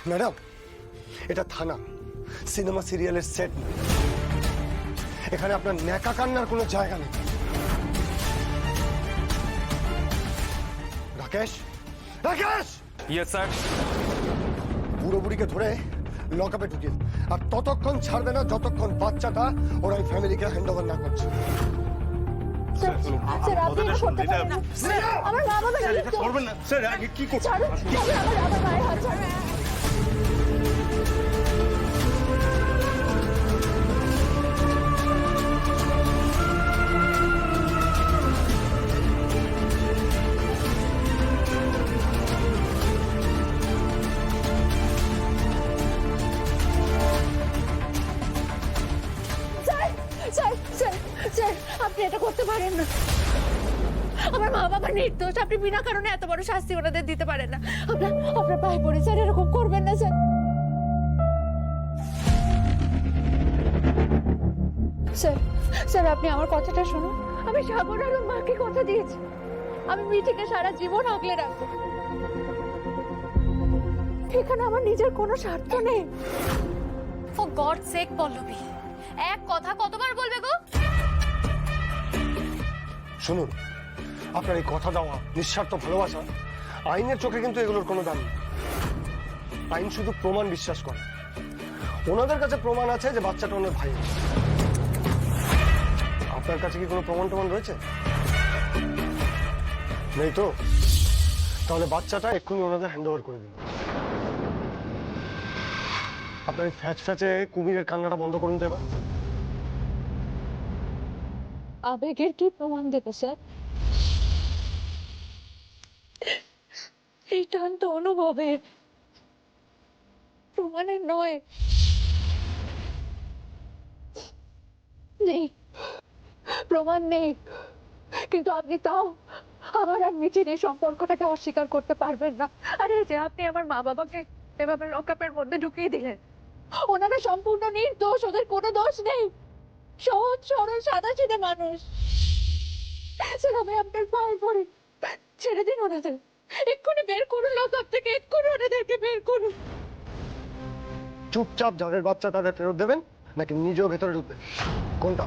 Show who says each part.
Speaker 1: Madam, এটা থানা, cinema সিরিয়ালের সেট নয়। এখানে আপনার ন্যাকা কান্নার কোনো জায়গা নেই। রাকেশ, রাকেশ!
Speaker 2: Yes sir.
Speaker 1: বুড়ো বুড়িকে ধরে লকআপে ঢুকিয়ে, আর ততক্ষণ ছাড়বে না যতক্ষণ বাচ্চাটা ওরা এই ফ্যামিলিকে হ্যান্ড ওভার না করছে।
Speaker 3: স্যার, আপনি এটা করতে পারেন না। স্যার, আমার মা বাবা
Speaker 2: এটা করবেন না স্যার। আগে কি করছেন?
Speaker 3: ছাড়ুন, আমার মায়ের হাত ছাড়ুন। স্যার, স্যার, স্যার, আপনি এটা করতে পারেন না। আমার মা বাবা নির্দোষ, আপনি বিনা কারণে এত বড় শাস্তি ওনাদের দিতে পারেন না। আপনার পায়ে পড়ে স্যার, এরকম করবেন না স্যার। স্যার, স্যার, আপনি আমার কথাটা শুনুন। আমি সাগর আর ওর মাকে কথা দিয়েছি, আমি মিঠিকে সারা জীবন আগলে রাখবো। এখানে আমার নিজের কোনো স্বার্থ নেই।
Speaker 4: ফর গড সেক পল্লবী, এক কথা কতবার বলবে গো?
Speaker 1: শুনুন, আপনার এই কথা দেওয়া নিঃস্বার্থ ভালোবাসা, আইনের চোখে কিন্তু এগুলোর কোনো দাম নেই। আইন শুধু প্রমাণ বিশ্বাস করে। ওনাদের কাছে প্রমাণ আছে যে বাচ্চাটা ওনার ভাই। আপনার কাছে কি কোনো প্রমাণ রয়েছে? নেই তো? তাহলে বাচ্চাটা এক্ষুনি ওনাদের হ্যান্ড ওভার করে দিন। আপনার এই ফ্যাচে কুমিরের কান্নাটা বন্ধ করুন তো এবার।
Speaker 3: আবেগের কি প্রমাণ দেবে স্যার? এই টান তো অনুভবের, প্রমাণের নয়। নেই, প্রমাণ নেই, কিন্তু আপনি তাও আমার আর মিঠির এই সম্পর্কটাকে অস্বীকার করতে পারবেন না। আরে যে আপনি আমার মা বাবাকে এভাবে লকআপের মধ্যে ঢুকিয়ে দিলেন, ওনারা সম্পূর্ণ নির্দোষ, ওদের কোনো দোষ নেই, সহজ সরল সাদাসিধে মানুষ। স্যার, আমি আপনার পায়ে পড়ি, ছেড়ে দিন ওনাদের, এক্ষুনি বের করুন লকআপ থেকে, এক্ষুনি ওনাদেরকে বের করুন।
Speaker 1: চুপচাপ যাদের বাচ্চা তাদের ফেরত দেবেন, নাকি নিজেও ভেতরে ঢুকবেন? কোনটা?